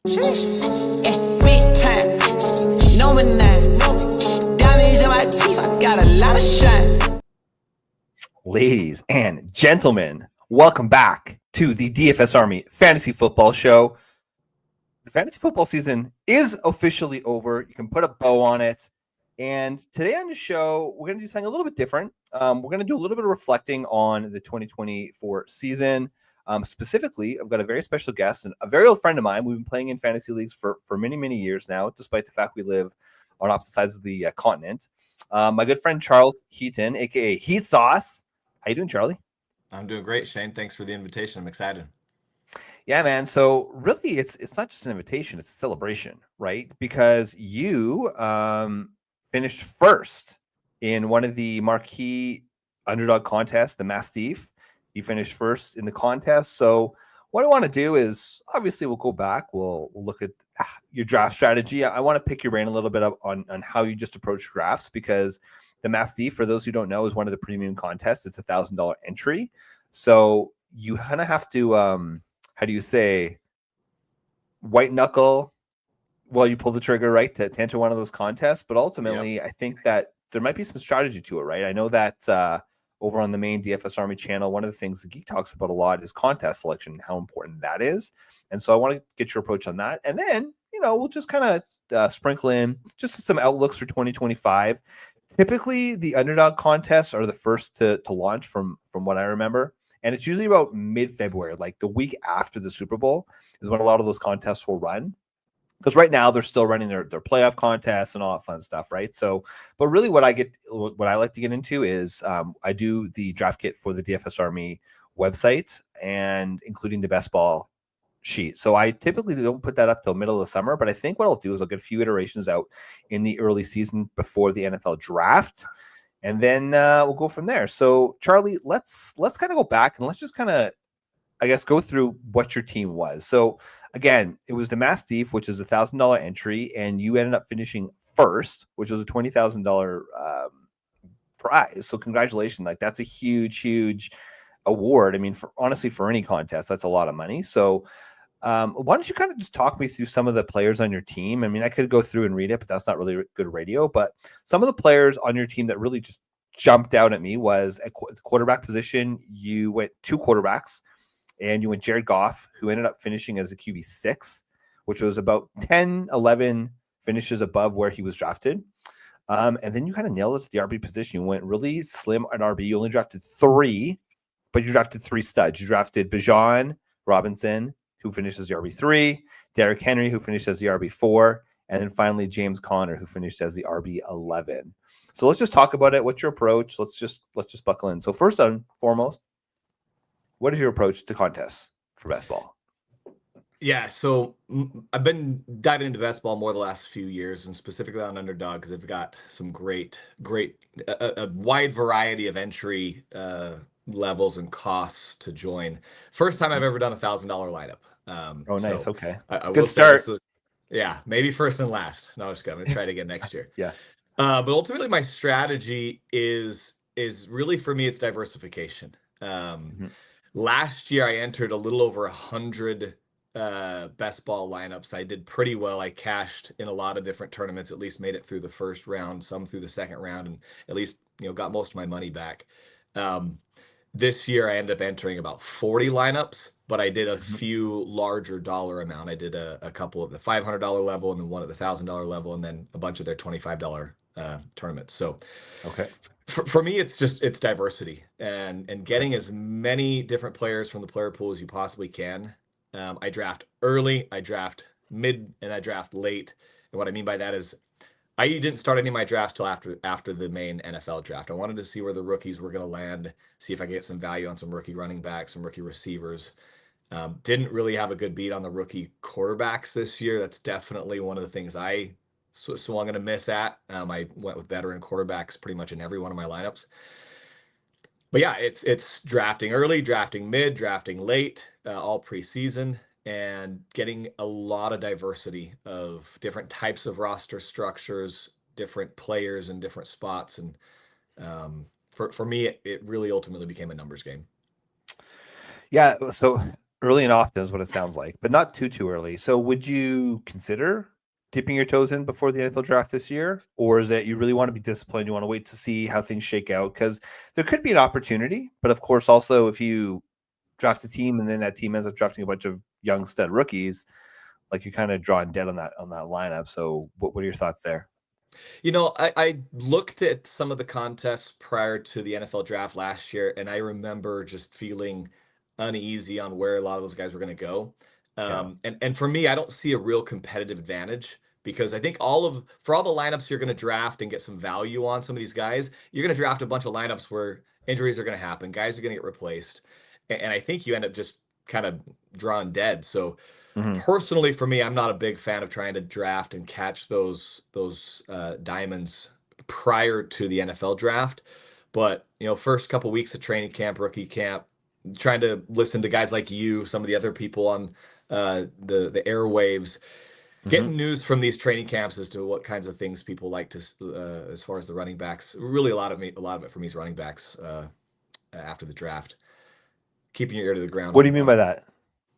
Big time, no man now. Diamonds in my teeth, I got a lot of shine. Ladies and gentlemen, welcome back to the DFS Army Fantasy Football Show. The fantasy football season is officially over. You can put a bow on it. And today on the show, we're going to do something a little bit different. We're going to do a little bit of reflecting on the 2024 season. Specifically, I've got a very special guest and a very old friend of mine. We've been playing in fantasy leagues for many, many years now, despite the fact we live on opposite sides of the continent. My good friend Charles Heaton, a.k.a. Heat Sauce. How you doing, Charlie? I'm doing great, Shane. Thanks for the invitation. I'm excited. Yeah, man. So really, it's not just an invitation; it's a celebration, right? Because you finished first in one of the marquee underdog contests, the Mastiff. You finished first in the contest. So what I want to do is, obviously, we'll go back. We'll look at your draft strategy. I want to pick your brain a little bit on how you just approach drafts, because the Mastiff, for those who don't know, is one of the premium contests. It's $1,000 entry. So you kind of have to, how do you say, white knuckle while you pull the trigger, right, to enter one of those contests. But ultimately, yep. I think that there might be some strategy to it, right? I know that over on the main DFS Army channel, one of the things the Geek talks about a lot is contest selection and how important that is. And so I want to get your approach on that. And then, we'll just kind of sprinkle in just some outlooks for 2025. Typically, the underdog contests are the first to launch from what I remember. And it's usually about mid-February, like the week after the Super Bowl is when a lot of those contests will run. Because right now they're still running their playoff contests and all that fun stuff, right? So, but really what I like to get into is I do the draft kit for the DFS Army website, and including the best ball sheet. So I typically don't put that up till middle of the summer, but I think what I'll do is I'll get a few iterations out in the early season before the NFL draft. And then we'll go from there. So Charlie, let's kind of go back and let's just kind of, I guess, go through what your team was. So again, it was the Mastiff, which is $1,000 entry, and you ended up finishing first, which was a $20,000 prize. So congratulations. Like, that's a huge, huge award. I mean, honestly, for any contest, that's a lot of money. So why don't you kind of just talk me through some of the players on your team? I mean, I could go through and read it, but that's not really good radio. But some of the players on your team that really just jumped out at me was at the quarterback position. You went two quarterbacks, and you went Jared Goff, who ended up finishing as a QB6, which was about 10, 11 finishes above where he was drafted. And then you kind of nailed it to the RB position. You went really slim on RB. You only drafted 3, but you drafted 3 studs. You drafted Bijan Robinson, who finished as the RB3, Derrick Henry, who finished as the RB4, and then finally James Conner, who finished as the RB11. So let's just talk about it. What's your approach? Let's just buckle in. So first and foremost, what is your approach to contests for best ball? Yeah, so I've been diving into best ball more the last few years, and specifically on underdog, because they've got some great, a wide variety of entry levels and costs to join. First time I've ever done $1,000 lineup. Oh, nice. So okay. Good start. Yeah, maybe first and last. No, I'm just kidding. I'm gonna try it again next year. Yeah. But ultimately, my strategy is really, for me, it's diversification. Last year, I entered a little over 100 best ball lineups. I did pretty well. I cashed in a lot of different tournaments, at least made it through the first round, some through the second round, and at least got most of my money back. This year, I ended up entering about 40 lineups, but I did a few larger dollar amount. I did a couple at the $500 level, and then one at the $1,000 level, and then a bunch of their $25 tournaments. So, okay. For me, it's diversity and getting as many different players from the player pool as you possibly can. I draft early, I draft mid, and I draft late. And what I mean by that is I didn't start any of my drafts till after the main NFL draft. I wanted to see where the rookies were going to land, see if I could get some value on some rookie running backs, some rookie receivers. Didn't really have a good beat on the rookie quarterbacks this year. That's definitely one of the things I swung and a miss at. I went with veteran quarterbacks pretty much in every one of my lineups. But yeah, it's drafting early, drafting mid, drafting late, all preseason, and getting a lot of diversity of different types of roster structures, different players in different spots. And for me, it really ultimately became a numbers game. Yeah. So Early and often is what it sounds like, but not too early. So would you consider dipping your toes in before the NFL draft this year? Or is it you really want to be disciplined? You want to wait to see how things shake out? Because there could be an opportunity, but of course, also if you draft a team and then that team ends up drafting a bunch of young stud rookies, like you're kind of drawing dead on that lineup. So what are your thoughts there? I looked at some of the contests prior to the NFL draft last year, and I remember just feeling uneasy on where a lot of those guys were going to go. Yeah. And for me, I don't see a real competitive advantage because I think for all the lineups you're going to draft and get some value on some of these guys, you're going to draft a bunch of lineups where injuries are going to happen, guys are going to get replaced, and I think you end up just kind of drawn dead. So Mhm. personally, for me, I'm not a big fan of trying to draft and catch those diamonds prior to the NFL draft. But first couple weeks of training camp, rookie camp, trying to listen to guys like you, some of the other people on the airwaves, Mhm. getting news from these training camps as to what kinds of things people like to, as far as the running backs. Really, a lot of it for me is running backs after the draft. Keeping your ear to the ground What do you on mean by that?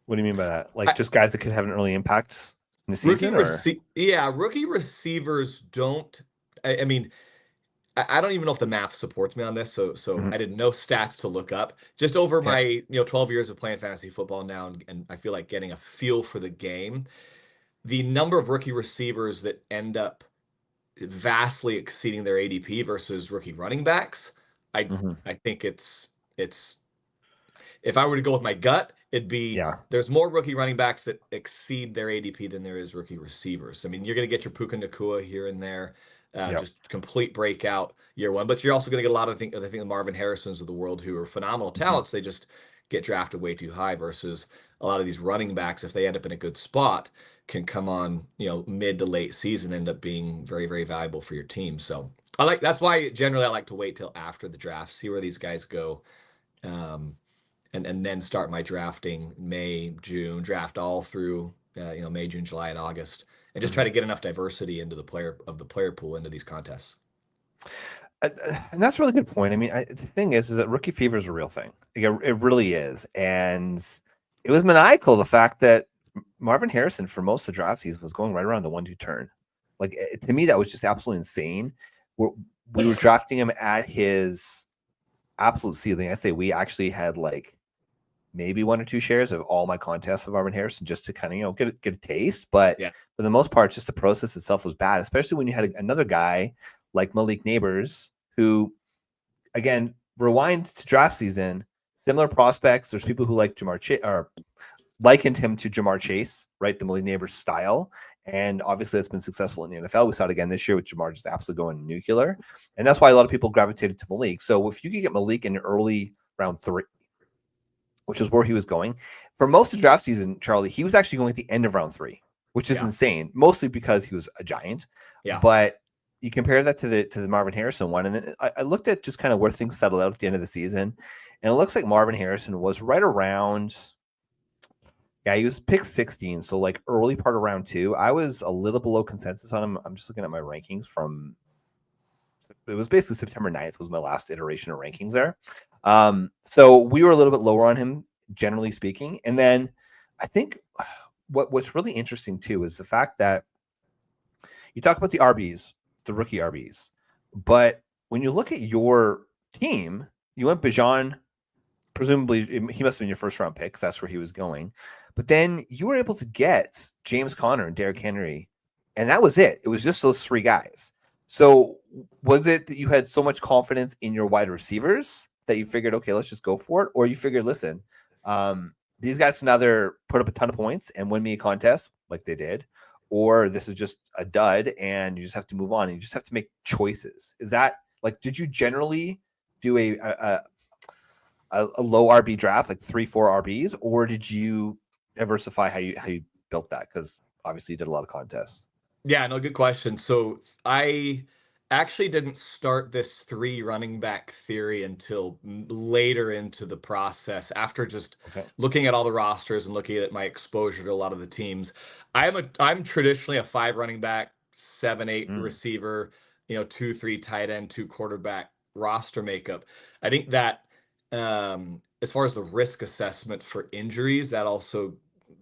What do you mean by that? Like just guys that could have an early impact in the season, or? rookie receivers don't. I mean, I don't even know if the math supports me on this, so Mhm. I didn't know stats to look up. Just over Yeah. my 12 years of playing fantasy football now, and I feel like getting a feel for the game. The number of rookie receivers that end up vastly exceeding their ADP versus rookie running backs, I Mhm. I think it's if I were to go with my gut, it'd be Yeah. there's more rookie running backs that exceed their ADP than there is rookie receivers. I mean, you're going to get your Puka Nakua here and there, Yep. just complete breakout year one, but you're also going to get a lot of I think the Marvin Harrisons of the world who are phenomenal Mhm. talents. They just get drafted way too high versus a lot of these running backs, if they end up in a good spot, can come on, mid to late season, end up being very, very valuable for your team. So that's why generally I like to wait till after the draft, see where these guys go. Um, and then start my drafting May, June, draft all through May, June, July, and August, and just try Mhm. to get enough diversity into the player pool into these contests. And that's a really good point. I mean, the thing is that rookie fever is a real thing. Like, it really is, and it was maniacal the fact that Marvin Harrison for most of the draft season was going right around the 1-2 turn. Like to me, that was just absolutely insane. We were drafting him at his absolute ceiling. I say we actually had like maybe 1 or 2 shares of all my contests of Marvin Harrison just to kind of get a taste. But Yeah, for the most part, just the process itself was bad, especially when you had another guy like Malik Neighbors, who again rewind to draft season, similar prospects. There's people who like Jamar Chase or likened him to Jamar Chase, right? The Malik Neighbors style. And obviously that's been successful in the NFL. We saw it again this year with Jamar just absolutely going nuclear. And that's why a lot of people gravitated to Malik. So if you could get Malik in early round 3, which is where he was going. For most of draft season, Charlie, he was actually going at the end of round 3, which is yeah, insane, mostly because he was a giant. yeah. But you compare that to the Marvin Harrison one, and then I looked at just kind of where things settled out at the end of the season, and it looks like Marvin Harrison was right around. Yeah, he was picked 16, so like early part of round 2. I was a little below consensus on him. I'm just looking at my rankings from. It was basically September 9th was my last iteration of rankings there. So we were a little bit lower on him, generally speaking. And then I think what's really interesting too is the fact that you talk about the RBs, the rookie RBs, but when you look at your team, you went Bijan. Presumably, he must have been your first round pick because that's where he was going. But then you were able to get James Conner and Derrick Henry, and that was it. It was just those 3 guys. So was it that you had so much confidence in your wide receivers that you figured, okay, let's just go for it? Or you figured, listen, these guys can either put up a ton of points and win me a contest like they did, or this is just a dud and you just have to move on and you just have to make choices. Is that like, did you generally do a low RB draft, like 3-4 RBs, or did you diversify how you built that? Because obviously you did a lot of contests. Yeah, no, good question. So I actually didn't start this 3 running back theory until later into the process after just Okay. looking at all the rosters and looking at my exposure to a lot of the teams. I'm traditionally a 5 running back, 7, 8 Mm. receiver, 2, 3 tight end, 2 quarterback roster makeup. I think that as far as the risk assessment for injuries, that also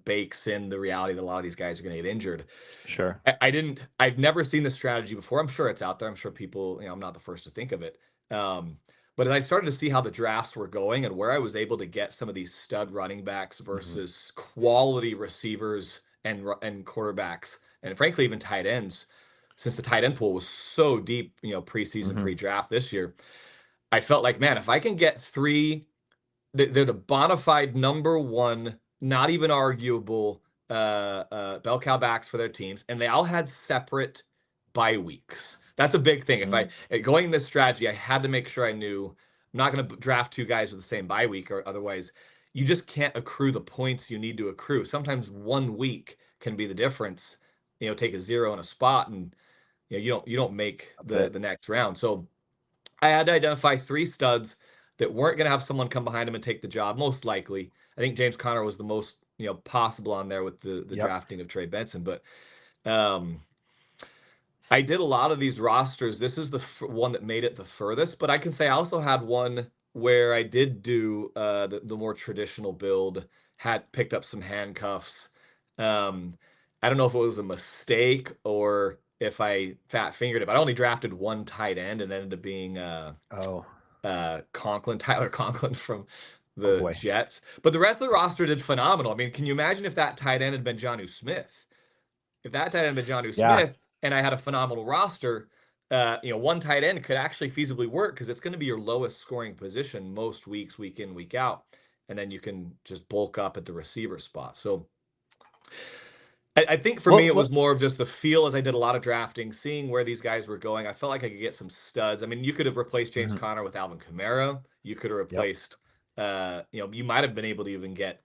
bakes in the reality that a lot of these guys are going to get injured. Sure. I've never seen this strategy before. I'm sure it's out there. I'm sure people, I'm not the first to think of it. But as I started to see how the drafts were going and where I was able to get some of these stud running backs versus quality receivers and quarterbacks, and frankly, even tight ends, since the tight end pool was so deep, preseason, pre-draft this year, I felt like, man, if I can get three, they're the bona fide number one, not even arguable bell cow backs for their teams, and they all had separate bye weeks. That's a big thing. If I going this strategy, I had to make sure I knew I'm not going to draft two guys with the same bye week, or otherwise you just can't accrue the points you need to accrue. Sometimes 1 week can be the difference. Take a 0 in a spot, and you don't make the next round. So I had to identify 3 studs that weren't going to have someone come behind him and take the job. Most likely, I think James Conner was the most possible on there with the drafting of Trey Benson. But I did a lot of these rosters. This is the one that made it the furthest. But I can say I also had one where I did do the more traditional build. Had picked up some handcuffs. I don't know if it was a mistake or if I fat fingered it, but I only drafted 1 tight end and ended up being Tyler Conklin from the Jets. But the rest of the roster did phenomenal. I mean, can you imagine if that tight end had been Jonnu Smith? If that tight end had been Jonnu Smith and I had a phenomenal roster, 1 tight end could actually feasibly work because it's going to be your lowest scoring position most weeks, week in, week out. And then you can just bulk up at the receiver spot. So I think for me, it was more of just the feel as I did a lot of drafting, seeing where these guys were going. I felt like I could get some studs. I mean, you could have replaced James Conner with Alvin Kamara. You could have replaced, you might have been able to even get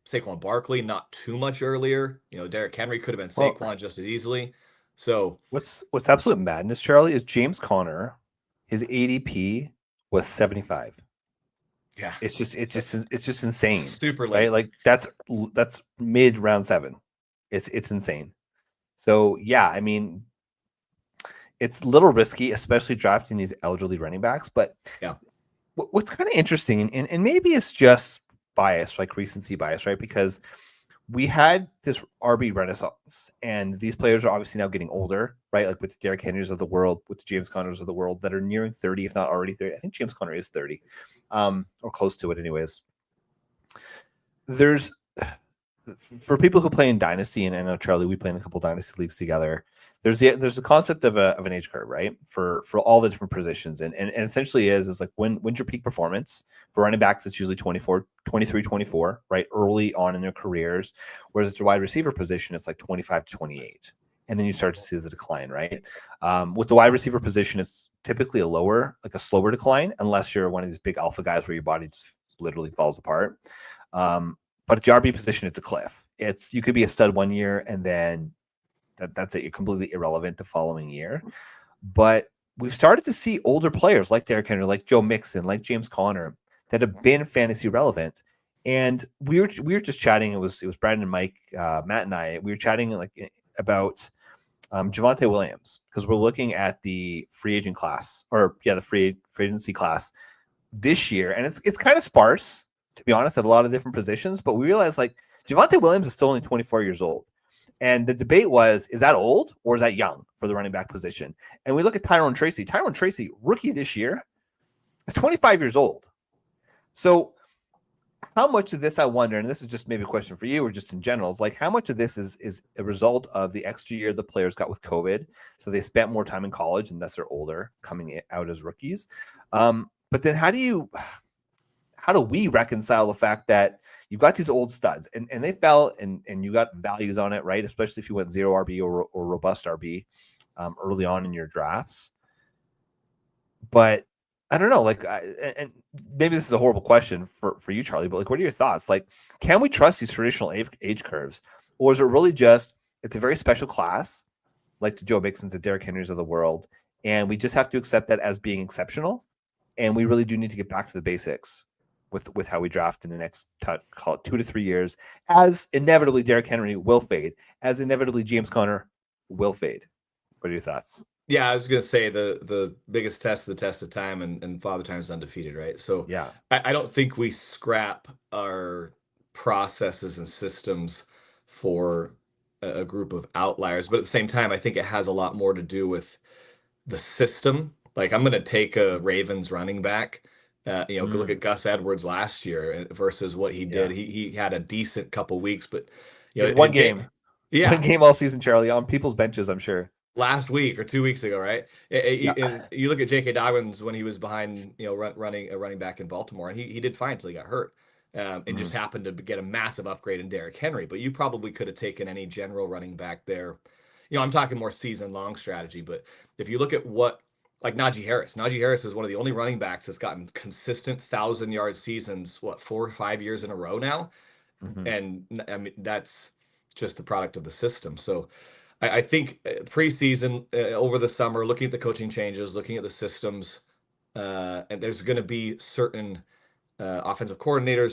Saquon Barkley not too much earlier. Derrick Henry could have been Saquon just as easily. So what's absolute madness, Charlie, is James Conner, his ADP was 75. Yeah, it's just insane. Super late, right? Like that's mid round 7. It's insane. So yeah, I mean, it's a little risky, especially drafting these elderly running backs. But what's kind of interesting, and maybe it's just bias, like recency bias, right? Because we had this RB renaissance, and these players are obviously now getting older, right? Like with the Derrick Henrys of the world, with the James Conners of the world that are nearing 30, if not already 30. I think James Conner is 30, or close to it anyways. For people who play in Dynasty, and I know, Charlie, we play in a couple Dynasty leagues together, there's a concept of an age curve, right? For all the different positions. And essentially is like when's your peak performance? For running backs, it's usually 23, 24, right? Early on in their careers. Whereas it's your wide receiver position, it's like 25 to 28. And then you start to see the decline, right? With the wide receiver position, it's typically a slower decline, unless you're one of these big alpha guys where your body just literally falls apart. But at the RB position, it's a cliff. You could be a stud 1 year, and then that's it. You're completely irrelevant the following year. But we've started to see older players like Derrick Henry, like Joe Mixon, like James Conner, that have been fantasy relevant. And we were just chatting. It was Brandon and Mike, Matt and I. We were chatting about Javonte Williams, because we're looking at the free agent class, the free agency class this year, and it's kind of sparse, to be honest, at a lot of different positions. But we realized Javonte Williams is still only 24 years old. And the debate was, is that old or is that young for the running back position? And we look at Tyrone Tracy. Tyrone Tracy, rookie this year, is 25 years old. So how much of this, I wonder, and this is just maybe a question for you or just in general, is how much of this is a result of the extra year the players got with COVID? So they spent more time in college and thus they're older coming out as rookies. But then how do we reconcile the fact that you've got these old studs and they fell and you got values on it, right? Especially if you went 0 RB or robust RB early on in your drafts. But I don't know, and maybe this is a horrible question for you, Charlie, but what are your thoughts? Can we trust these traditional age curves, or is it really just, it's a very special class, like the Joe Mixons, the Derrick Henrys of the world, and we just have to accept that as being exceptional, and we really do need to get back to the basics with how we draft in the next, call it 2 to 3 years, as inevitably Derrick Henry will fade, as inevitably James Conner will fade. What are your thoughts? Yeah, I was gonna say the biggest test, the test of time, and Father Time's undefeated, right? So Yeah. I don't think we scrap our processes and systems for a group of outliers, but at the same time, I think it has a lot more to do with the system. Like I'm gonna take a Ravens running back. Look at Mm, Gus Edwards last year versus what he did. yeah. He had a decent couple weeks, but He had one and game. One yeah, game all season, Charlie, on people's benches, I'm sure. last week or 2 weeks ago, right? Yeah. And you look at J.K. Dobbins when he was behind, running a running back in Baltimore, and he did fine until he got hurt, and just Mhm. happened to get a massive upgrade in Derrick Henry. But you probably could have taken any general running back there. I'm talking more season long strategy. But if you look at what like Najee Harris is one of the only running backs that's gotten consistent 1,000-yard seasons, what, 4 or 5 years in a row now, Mhm. and I mean that's just the product of the system. So I think preseason, over the summer, looking at the coaching changes, looking at the systems, and there's going to be certain offensive coordinators,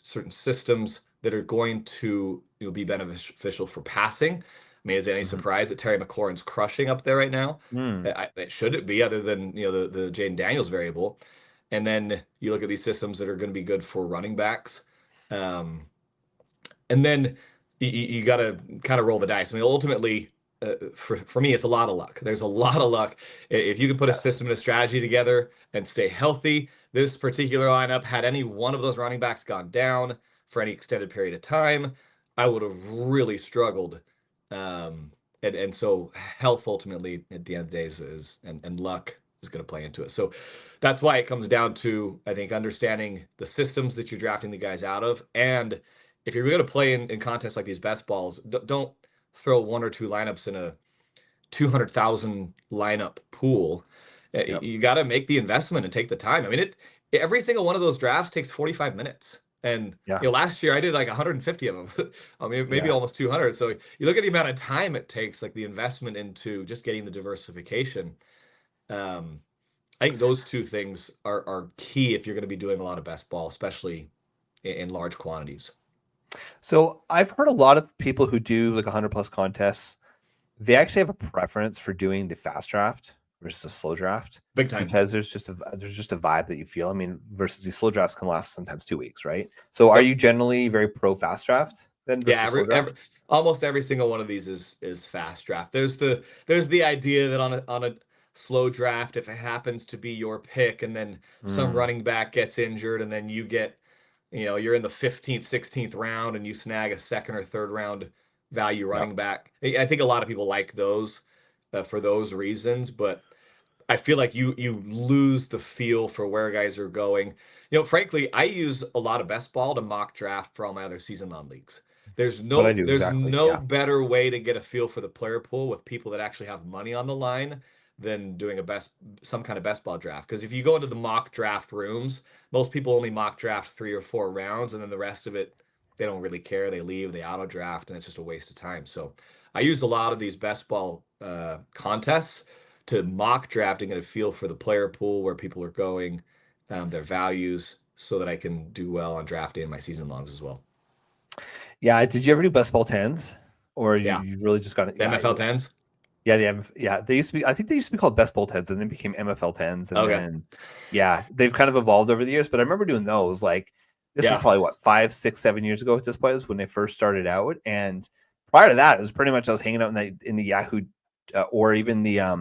certain systems that are going to be beneficial for passing. I mean, is it any Mhm. surprise that Terry McLaurin's crushing up there right now? Mm. It should it be, other than the Jaden Daniels variable. And then you look at these systems that are going to be good for running backs. Um, and then you got to kind of roll the dice. I mean, ultimately, for me, it's a lot of luck. There's a lot of luck. If you can put a Yes. system and a strategy together and stay healthy, this particular lineup, had any one of those running backs gone down for any extended period of time, I would have really struggled. And so health ultimately at the end of the day and luck is going to play into it. So that's why it comes down to, I think, understanding the systems that you're drafting the guys out of. And if you're going to play in contests like these best balls, don't throw one or two lineups in a 200,000 lineup pool. Yep. You got to make the investment and take the time. I mean, every single one of those drafts takes 45 minutes. And Yeah. last year I did like 150 of them. I mean, maybe Yeah. almost 200. So you look at the amount of time it takes, like the investment into just getting the diversification. Um, I think those two things are key if you're going to be doing a lot of best ball, especially in large quantities. So I've heard a lot of people who do like 100 plus contests, they actually have a preference for doing the fast draft versus the slow draft Big time. because there's just a vibe that you feel. I mean, versus these slow drafts can last sometimes 2 weeks, right? So are Yep. you generally very pro fast draft then Yeah, versus slow draft? almost every single one of these is fast draft. There's the idea that on a slow draft, if it happens to be your pick, and then some Mm, running back gets injured, and then you're in the 15th, 16th round, and you snag a second or third round value yeah. running back. I think a lot of people like those for those reasons, but I feel like you lose the feel for where guys are going. Frankly, I use a lot of best ball to mock draft for all my other season long leagues. There's What I no do there's exactly. no Yeah. better way to get a feel for the player pool with people that actually have money on the line than doing some kind of best ball draft. Because if you go into the mock draft rooms, most people only mock draft 3 or 4 rounds, and then the rest of it they don't really care. They leave, they auto draft, and it's just a waste of time. So I use a lot of these best ball contests to mock drafting and a feel for the player pool, where people are going, their values, so that I can do well on draft day and my season longs as well. Yeah. Did you ever do best ball tens? Or Yeah, you really just got it? the Yeah. MFL tens. Yeah, yeah, they used to be. I think they used to be called best ball tens, and then became MFL tens, and Okay. then yeah, they've kind of evolved over the years. But I remember doing those. Like this was Yeah. probably what 5, 6, 7 years ago at this point, is when they first started out. And prior to that, it was pretty much I was hanging out in the Yahoo or even the I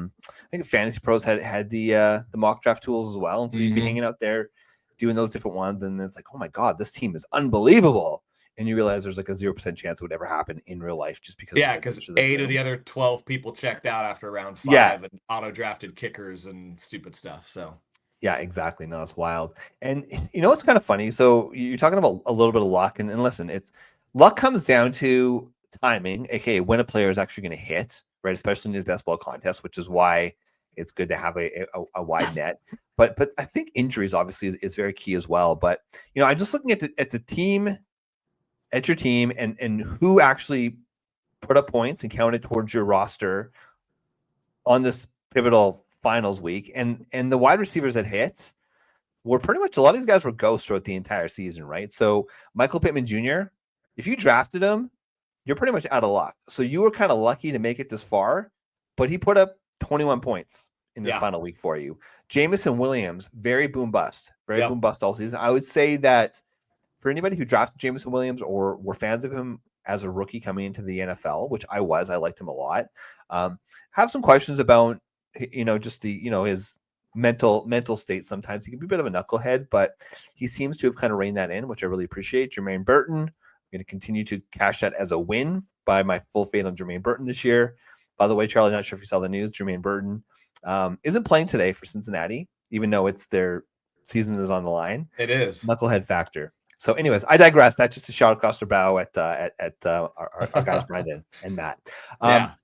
think Fantasy Pros had the mock draft tools as well, and so you'd be Hmm. hanging out there doing those different ones, and it's like, oh my god, this team is unbelievable. And you realize there's like a 0% chance it would ever happen in real life just because of Yeah, the because nature of the 8 of the room. other 12 people checked out after round Yeah, 5 and auto drafted kickers and stupid stuff. So yeah, exactly. No, it's wild. And it's kind of funny. So you're talking about a little bit of luck, and listen, it's luck comes down to timing, aka when a player is actually going to hit, right? Especially in these best ball contests, which is why it's good to have a wide net. But I think injuries obviously is very key as well. But I'm just looking at the team, at your team, and who actually put up points and counted towards your roster on this pivotal finals week, and the wide receivers that hit were pretty much, a lot of these guys were ghosts throughout the entire season, right? So Michael Pittman Jr., if you drafted him, you're pretty much out of luck. So you were kind of lucky to make it this far, but he put up 21 points in this Yeah. final week for you. Jameson Williams, very boom bust Yep. all season. I would say that for anybody who drafted Jameson Williams or were fans of him as a rookie coming into the NFL, which I liked him a lot. Have some questions about, just the, his mental state. Sometimes he can be a bit of a knucklehead, but he seems to have kind of reined that in, which I really appreciate. Jermaine Burton, I'm going to continue to cash that as a win by my full faith on Jermaine Burton this year. By the way, Charlie, not sure if you saw the news. Jermaine Burton isn't playing today for Cincinnati, even though it's their season is on the line. It is. Knucklehead factor. So, anyways, I digress. That's just a shout across the bow at our guys Brandon and Matt.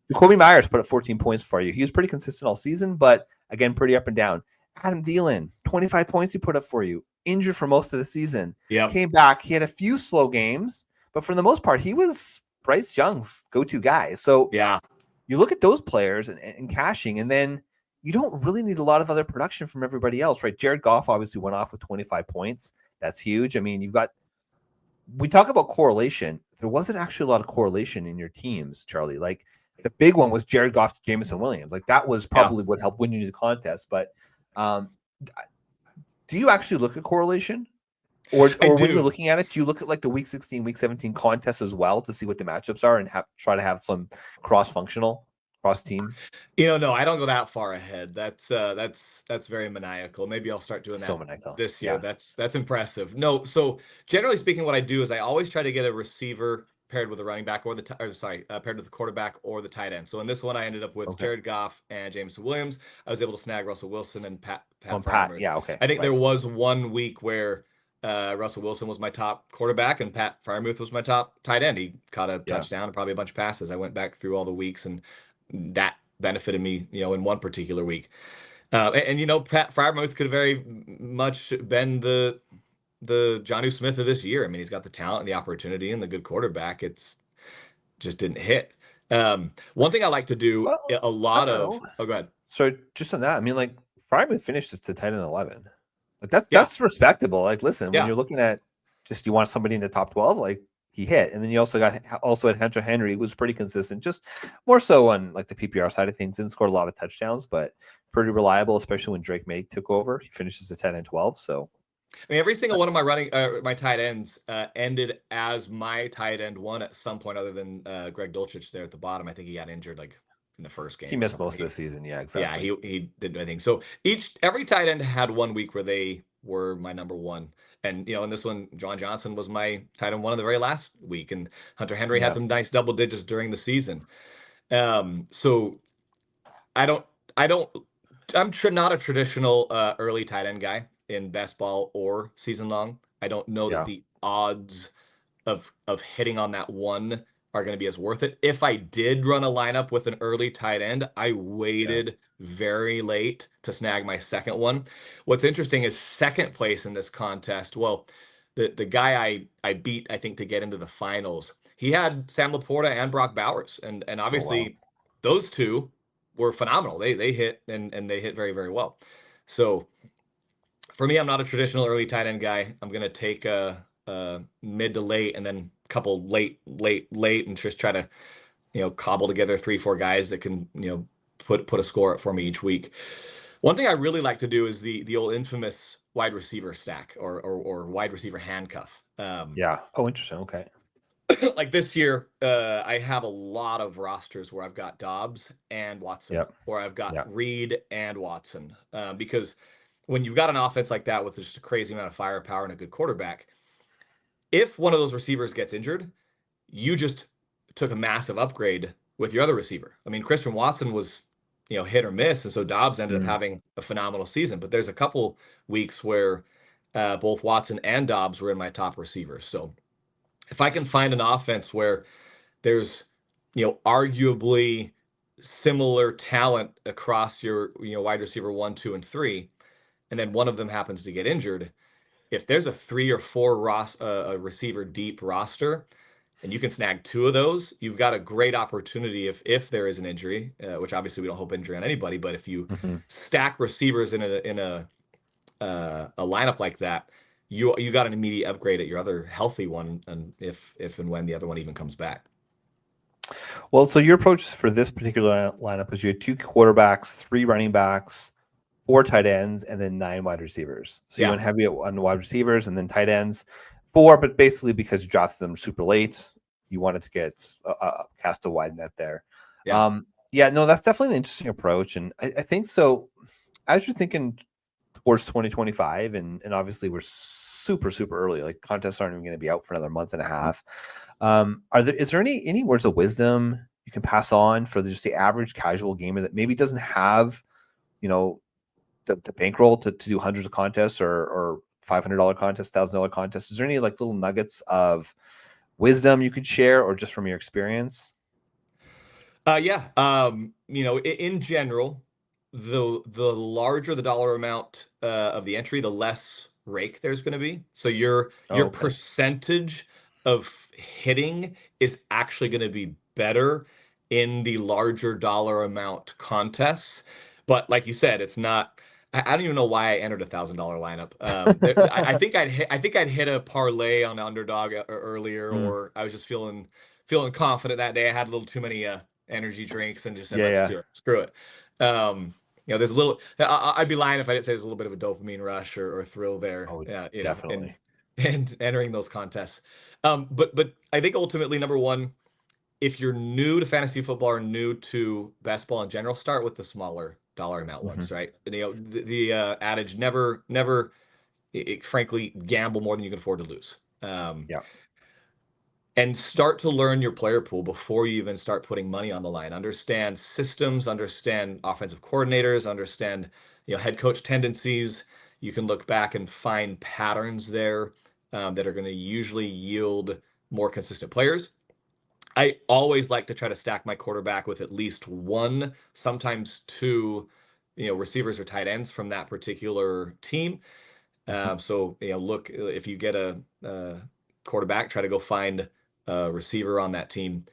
Jacoby Myers put up 14 points for you. He was pretty consistent all season, but again, pretty up and down. Adam Thielen, 25 points he put up for you. Injured for most of the season. Yeah. Came back. He had a few slow games, but for the most part, he was Bryce Young's go-to guy. So yeah, you look at those players and cashing, and then you don't really need a lot of other production from everybody else, right? Jared Goff obviously went off with 25 points. That's huge. I mean, we talk about correlation. There wasn't actually a lot of correlation in your teams, Charlie. Like the big one was Jared Goff to Jameson Williams. Like that was probably what helped win you the contest. But do you actually look at correlation? Or when you're looking at it, do you look at like the week 16, week 17 contests as well to see what the matchups are and try to have some cross-functional, cross-team? No, I don't go that far ahead. That's very maniacal. Maybe I'll start doing that this year. Yeah. That's impressive. No, so generally speaking, what I do is I always try to get a receiver paired with a running back or paired with the quarterback or the tight end. So in this one, I ended up with Jared Goff and Jameson Williams. I was able to snag Russell Wilson and Pat. Yeah, okay. I think there was one week where Russell Wilson was my top quarterback and Pat Freiermuth was my top tight end. He caught a touchdown and probably a bunch of passes. I went back through all the weeks and that benefited me, in one particular week. Pat Freiermuth could have very much been the Jonnu Smith of this year. I mean, he's got the talent and the opportunity and the good quarterback. It's just didn't hit. One thing I like to do go ahead. So just on that, I mean, like Freiermuth finished to 10 and 11. Like that's respectable. Like, listen, when you're looking at just you want somebody in the top 12, like he hit, and then you also had Hunter Henry, who was pretty consistent, just more so on like the PPR side of things. Didn't score a lot of touchdowns, but pretty reliable, especially when Drake May took over. He finishes at 10 and 12. So, I mean, every single one of my my tight ends ended as my tight end one at some point, other than Greg Dulcich there at the bottom. I think he got injured like in the first game. He missed most of the season. Yeah, exactly. Yeah, he didn't do anything. So every tight end had 1 week where they were my number one. And, in this one, John Johnson was my tight end one of the very last week. And Hunter Henry had some nice double digits during the season. So I'm not a traditional early tight end guy in best ball or season long. I don't know that the odds of hitting on that one are going to be as worth it. If I did run a lineup with an early tight end, I waited very late to snag my second one. What's interesting is second place in this contest. Well, the guy I beat, I think, to get into the finals, he had Sam Laporta and Brock Bowers. And obviously those two were phenomenal. They hit and they hit very, very well. So for me, I'm not a traditional early tight end guy. I'm going to take a mid to late and then a couple late and just try to, cobble together 3-4 guys that can, put a score up for me each week. One thing I really like to do is the old infamous wide receiver stack or wide receiver handcuff. Oh, interesting. Okay. Like this year, I have a lot of rosters where I've got Dobbs and Watson, or I've got Reed and Watson, because when you've got an offense like that with just a crazy amount of firepower and a good quarterback, if one of those receivers gets injured, you just took a massive upgrade with your other receiver. I mean, Christian Watson was, hit or miss, and so Dobbs ended up having a phenomenal season. But there's a couple weeks where both Watson and Dobbs were in my top receivers. So if I can find an offense where there's, arguably similar talent across your, wide receiver 1, 2, and 3, and then one of them happens to get injured, if there's a 3 or 4 receiver deep roster, and you can snag 2 of those, you've got a great opportunity if there is an injury, which obviously we don't hope injury on anybody, but if you stack receivers in a lineup like that, you got an immediate upgrade at your other healthy one, and if and when the other one even comes back. Well, so your approach for this particular lineup was you had 2 quarterbacks, 3 running backs, 4 tight ends, and then 9 wide receivers. So you Yeah. went heavy on wide receivers and then tight ends, 4, but basically because you drafted them super late, you wanted to get cast a wide net there. Yeah. Yeah, no, that's definitely an interesting approach, and I think so. As you're thinking towards 2025, and obviously we're super early. Like contests aren't even going to be out for another month and a half. Is there any words of wisdom you can pass on for just the average casual gamer that maybe doesn't have, the bankroll to do hundreds of contests or $500 contests, $1,000 contests? Is there any like little nuggets of wisdom you could share, or just from your experience? Yeah. In general, the larger the dollar amount of the entry, the less rake there's going to be. So your Oh, okay. percentage of hitting is actually going to be better in the larger dollar amount contests. But like you said, it's not. I don't even know why I entered $1,000 lineup. I think I'd hit a parlay on underdog earlier, Mm, or I was just feeling confident that day. I had a little too many energy drinks and just said, yeah, let's yeah. do it. Screw it. There's a little, I'd be lying if I didn't say there's a little bit of a dopamine rush or thrill there. Oh, Yeah. And, definitely. and entering those contests. But I think ultimately, number one, if you're new to fantasy football or new to best ball in general, start with the smaller dollar amount Hmm. ones, right? The adage, never, frankly, gamble more than you can afford to lose. Yeah. And start to learn your player pool before you even start putting money on the line. Understand systems, understand offensive coordinators, understand head coach tendencies. You can look back and find patterns there that are going to usually yield more consistent players. I always like to try to stack my quarterback with at least one, sometimes two, receivers or tight ends from that particular team. Hmm. So look, if you get a quarterback, try to go find a receiver on that team.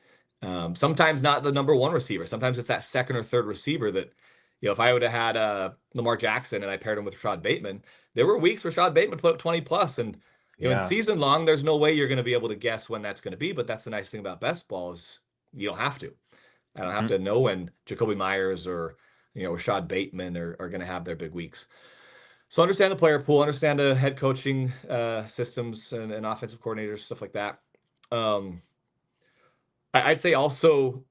Sometimes not the number one receiver. Sometimes it's that second or third receiver that, if I would have had Lamar Jackson and I paired him with Rashad Bateman, there were weeks where Rashad Bateman put up 20 plus, and in Yeah. season long, there's no way you're going to be able to guess when that's going to be. But that's the nice thing about best ball is you don't have to. I don't have Mhm. to know when Jacoby Myers or Rashad Bateman are going to have their big weeks. So understand the player pool, understand the head coaching systems and offensive coordinators, stuff like that. Um, I'd say also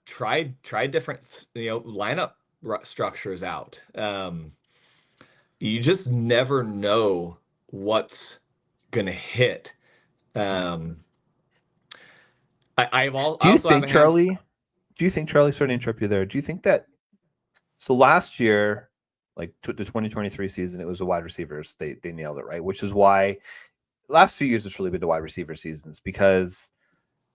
try different lineup structures out. You just never know what's gonna hit. Um, Do I you also have think, a handful. Charlie? Do you think, Charlie? Sorry to interrupt you there. Do you think that so last year, like the 2023 season, it was the wide receivers. They nailed it, right? Which is why last few years it's really been the wide receiver seasons because,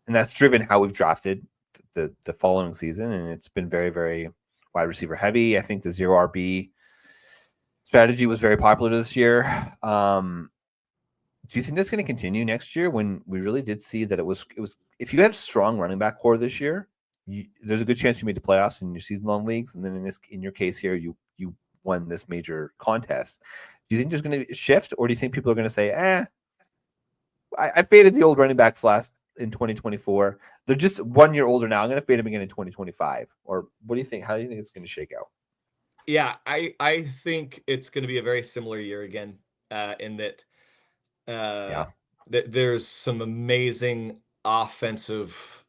and that's driven how we've drafted the following season, and it's been very wide receiver heavy. I think the zero RB strategy was very popular this year. Do you think that's going to continue next year when we really did see that it was if you had a strong running back core this year, there's a good chance you made the playoffs in your season long leagues, and then in your case here, you won this major contest. Do you think there's going to be a shift, or do you think people are going to say, I faded the old running backs last in 2024. They're just 1 year older now. I'm going to fade them again in 2025. Or what do you think? How do you think it's going to shake out? Yeah, I think it's going to be a very similar year again, in that Yeah. there's some amazing offensive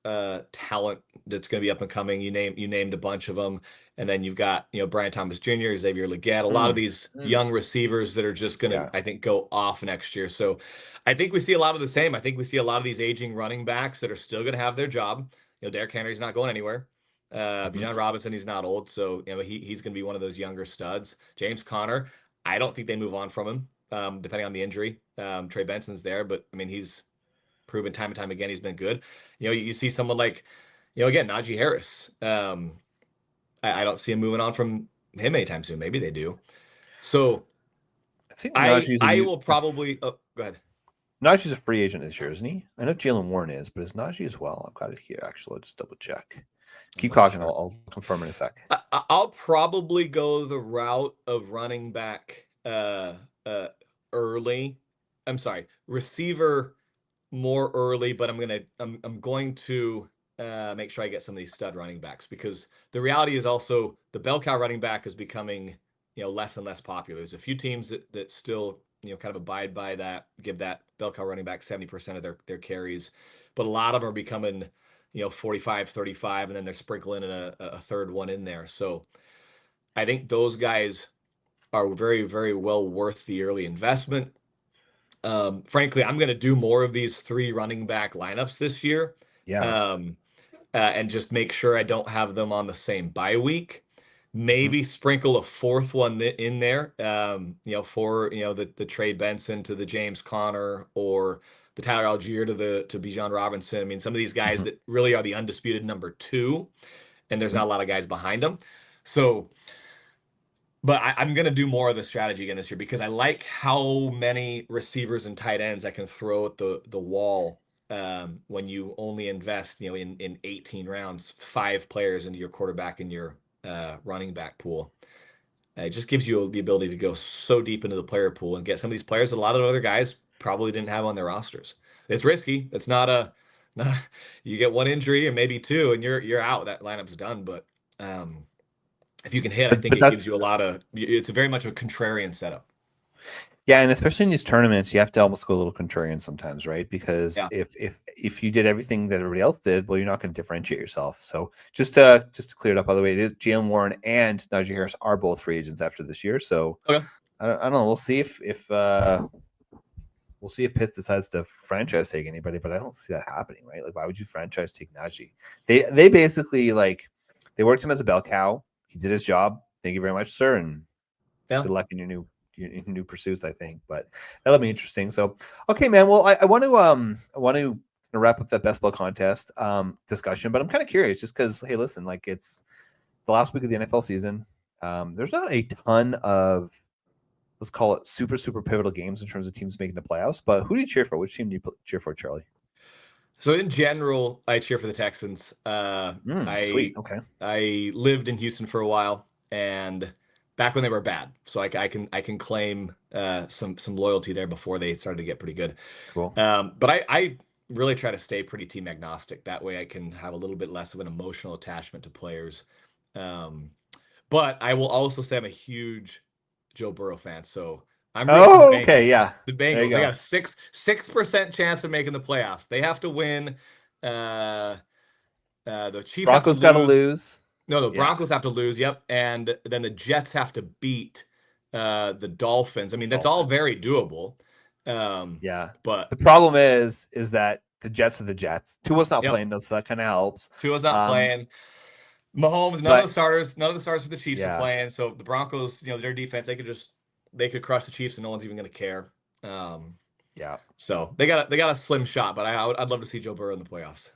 talent that's going to be up and coming. You named a bunch of them, and then you've got Brian Thomas Jr., Xavier Legette, a lot of these young receivers that are just going to Yeah. I think go off next year. So I think we see a lot of the same. I think we see a lot of these aging running backs that are still going to have their job. Derrick Henry's not going anywhere. Hmm. Bijan Robinson, he's not old, so he's going to be one of those younger studs. James Conner, I don't think they move on from him, depending on the injury. Trey Benson's there, but I mean, he's proven time and time again he's been good. You see someone like, again, Najee Harris. I don't see him moving on from him anytime soon. Maybe they do. So I think I will probably. Oh, go ahead. Najee's a free agent this year, isn't he? I know Jalen Warren is, but is Najee as well? I've got it here. Actually, let's double check. I'm Keep not talking. sure. I'll confirm in a sec. I'll probably go the route of running back early. I'm sorry, receiver more early, but I'm going to make sure I get some of these stud running backs, because the reality is also the bell cow running back is becoming, less and less popular. There's a few teams that still, kind of abide by that, give that bell cow running back 70% of their carries, but a lot of them are becoming, 45, 35, and then they're sprinkling in a third one in there. So I think those guys are very, very well worth the early investment. Frankly, I'm going to do more of these 3 running back lineups this year. Yeah. And just make sure I don't have them on the same bye week. Maybe sprinkle a 4th one in there, for the Trey Benson to the James Conner, or the Tyler Algier to Bijan Robinson. I mean, some of these guys that really are the undisputed number 2, and there's not a lot of guys behind them. So, but I'm going to do more of the strategy again this year, because I like how many receivers and tight ends I can throw at the wall. When you only invest, in 18 rounds, 5 players into your quarterback and your running back pool. It just gives you the ability to go so deep into the player pool and get some of these players that a lot of other guys probably didn't have on their rosters. It's risky. It's not you get 1 injury and maybe 2 and you're out. That lineup's done. But if you can hit, I think it gives you it's very much a contrarian setup. Yeah, and especially in these tournaments, you have to almost go a little contrarian sometimes, right? Because if you did everything that everybody else did, well, you're not going to differentiate yourself. So just to clear it up, by the way, Jalen Warren and Najee Harris are both free agents after this year. So I don't know. We'll see if Pitts decides to franchise take anybody, but I don't see that happening, right? Like, why would you franchise take Najee? They basically they worked him as a bell cow. He did his job. Thank you very much, sir, and good luck in your new pursuits, I think. But that'll be interesting. So, okay, man. Well, I want to wrap up that best ball contest discussion, but I'm kind of curious, just because, hey, listen, it's the last week of the NFL season. There's not a ton of, let's call it, super pivotal games in terms of teams making the playoffs. But who do you cheer for? Which team do you cheer for, Charlie? So in general, I cheer for the Texans. Sweet. Okay. I lived in Houston for a while, and back when they were bad, so I can claim some loyalty there before they started to get pretty good. Cool. But I really try to stay pretty team agnostic. That way I can have a little bit less of an emotional attachment to players. But I will also say I'm a huge Joe Burrow fan. So I'm okay, yeah. The Bengals, they got a 6% chance of making the playoffs. They have to win. The Chiefs Broncos got to lose. No, the Broncos have to lose. Yep, and then the Jets have to beat the Dolphins. I mean, that's all very doable. But the problem is that the Jets are the Jets. Tua's not playing, so that kind of helps. Tua's not playing. Mahomes, none of the stars for the Chiefs are playing. So the Broncos, their defense, they could crush the Chiefs, and no one's even going to care. So they got a slim shot, but I'd love to see Joe Burrow in the playoffs.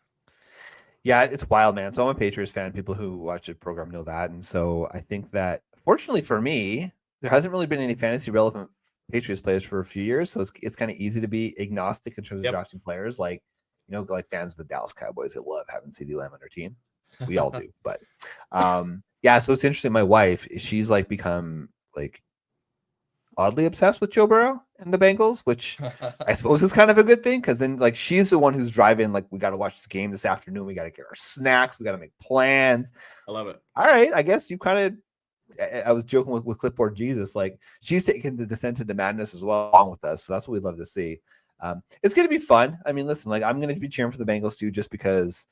Yeah, it's wild, man. So I'm a Patriots fan. People who watch the program know that. And so I think that, fortunately for me, there hasn't really been any fantasy relevant Patriots players for a few years. So it's kind of easy to be agnostic in terms of drafting players. Like fans of the Dallas Cowboys that love having CeeDee Lamb on their team. We all do. But so it's interesting. My wife, she's become oddly obsessed with Joe Burrow and the Bengals, which I suppose is kind of a good thing, because then she's the one who's driving, we got to watch the game this afternoon. We got to get our snacks. We got to make plans. I love it. All right. I guess you kind of, I was joking with Clipboard Jesus, she's taking the descent into madness as well along with us. So that's what we'd love to see. It's going to be fun. I mean, listen, I'm going to be cheering for the Bengals too, just because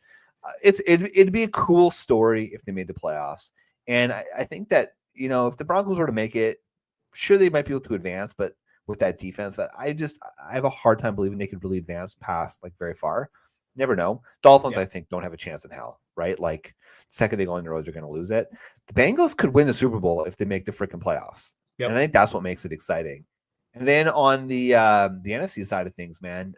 it'd be a cool story if they made the playoffs. And I think that, if the Broncos were to make it, sure, they might be able to advance, but with that defense, I have a hard time believing they could really advance past very far. Never know. Dolphins, I think, don't have a chance in hell, right? The second they go on the road, they're going to lose it. The Bengals could win the Super Bowl if they make the freaking playoffs. And I think that's what makes it exciting. And then on the NFC side of things, man,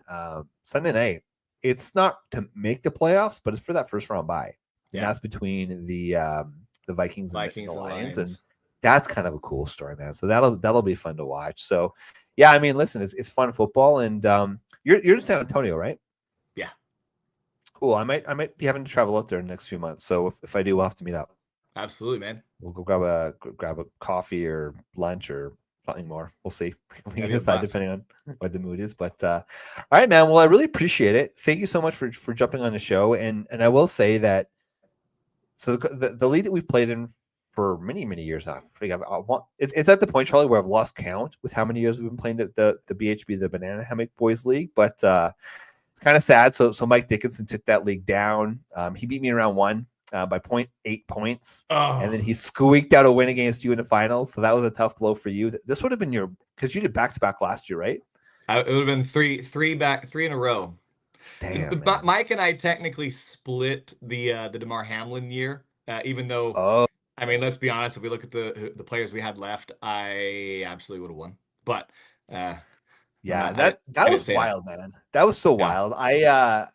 Sunday night, it's not to make the playoffs, but it's for that first round bye. And that's between the Vikings and the Lions. And that's kind of a cool story, man. So that'll be fun to watch. So, yeah, I mean, listen, it's fun football, and you're in San Antonio, right? Yeah. Cool. I might be having to travel out there in the next few months. So if I do, we'll have to meet up. Absolutely, man. We'll go grab a coffee or lunch or Something more. We'll see. We Yeah, can do a decide bust. depending on what the mood is. But all right, man. Well, I really appreciate it. Thank you so much for jumping on the show. And I will say that the league that we've played in for many years now. It's at the point, Charlie, where I've lost count with how many years we've been playing the BHB, the Banana Hammock Boys League. But it's kind of sad. So Mike Dickinson took that league down. He beat me in round 1 by 0.8 points. And then he squeaked out a win against you in the finals. So that was a tough blow for you. This would have been because you did back-to-back last year, right? It would have been three in a row. Damn, But man. Mike and I technically split the DeMar Hamlin year, even though, Oh, I mean, let's be honest, if we look at the players we had left, I absolutely would have won. But yeah, I that didn't was say wild, man. That was so Yeah. wild. I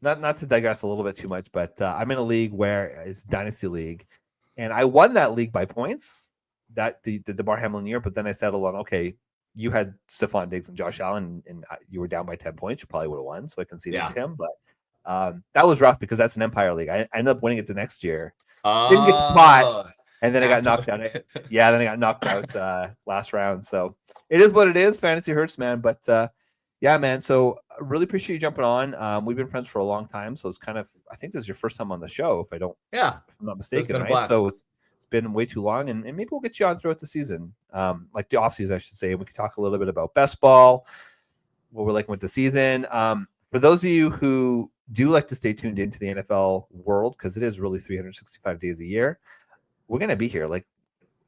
not to digress a little bit too much, but I'm in a league where it's a dynasty league, and I won that league by points. That the DeMar Hamlin year, but then I settled on, okay, you had Stephon Diggs and Josh Allen, and you were down by 10 points. You probably would have won, so I conceded to him. But that was rough because that's an Empire league. I ended up winning it the next year. Didn't get to pot, and then I got knocked out. Yeah, then I got knocked out last round. So it is what it is. Fantasy hurts, man. But yeah, man. So I really appreciate you jumping on. We've been friends for a long time, so it's kind of, I think this is your first time on the show, if I'm not mistaken, been a right? blast. So it's been way too long, and maybe we'll get you on throughout the season, like the off season, I should say. We could talk a little bit about best ball, what we're liking with the season. For those of you who do like to stay tuned into the NFL world, because it is really 365 days a year, we're going to be here. Like,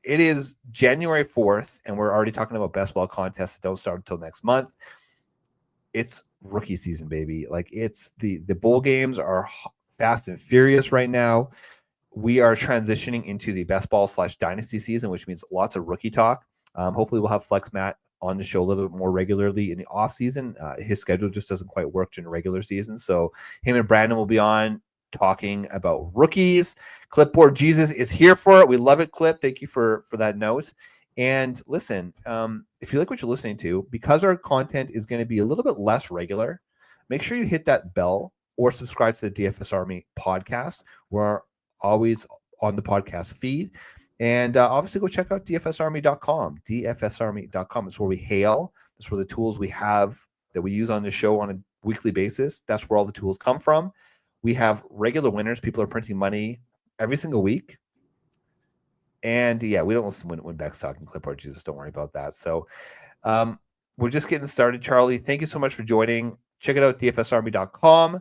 it is January 4th, and we're already talking about best ball contests that don't start until next month. It's rookie season, baby. Like, it's the bowl games are fast and furious right now. We are transitioning into the best ball / dynasty season, which means lots of rookie talk. Hopefully we'll have Flex Matt on the show a little bit more regularly in the off season. His schedule just doesn't quite work during the regular season. So him and Brandon will be on talking about rookies. Clipboard Jesus is here for it. We love it, Clip. Thank you for that note. And listen, if you like what you're listening to, because our content is going to be a little bit less regular, make sure you hit that bell or subscribe to the DFS Army podcast. We're always on the podcast feed. And obviously go check out dfsarmy.com. dfsarmy.com is where we hail. That's where the tools we have that we use on the show on a weekly basis, that's where all the tools come from. We have regular winners. People are printing money every single week. And yeah, we don't listen when Beck's talking clipboard Jesus. Don't worry about that. So we're just getting started, Charlie. Thank you so much for joining. Check it out, dfsarmy.com.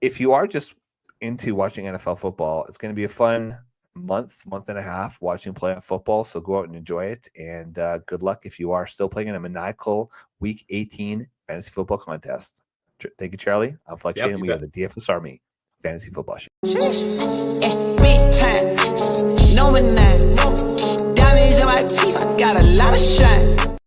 If you are just into watching NFL football, it's going to be a fun month and a half watching playoff football. So go out and enjoy it. And good luck if you are still playing in a maniacal Week 18 fantasy football contest. Thank you, Charlie. I'm Flex Shane, and we are the DFS Army Fantasy Football Show. Big time, knowing that. Diamonds in my teeth, I got a lot of shine.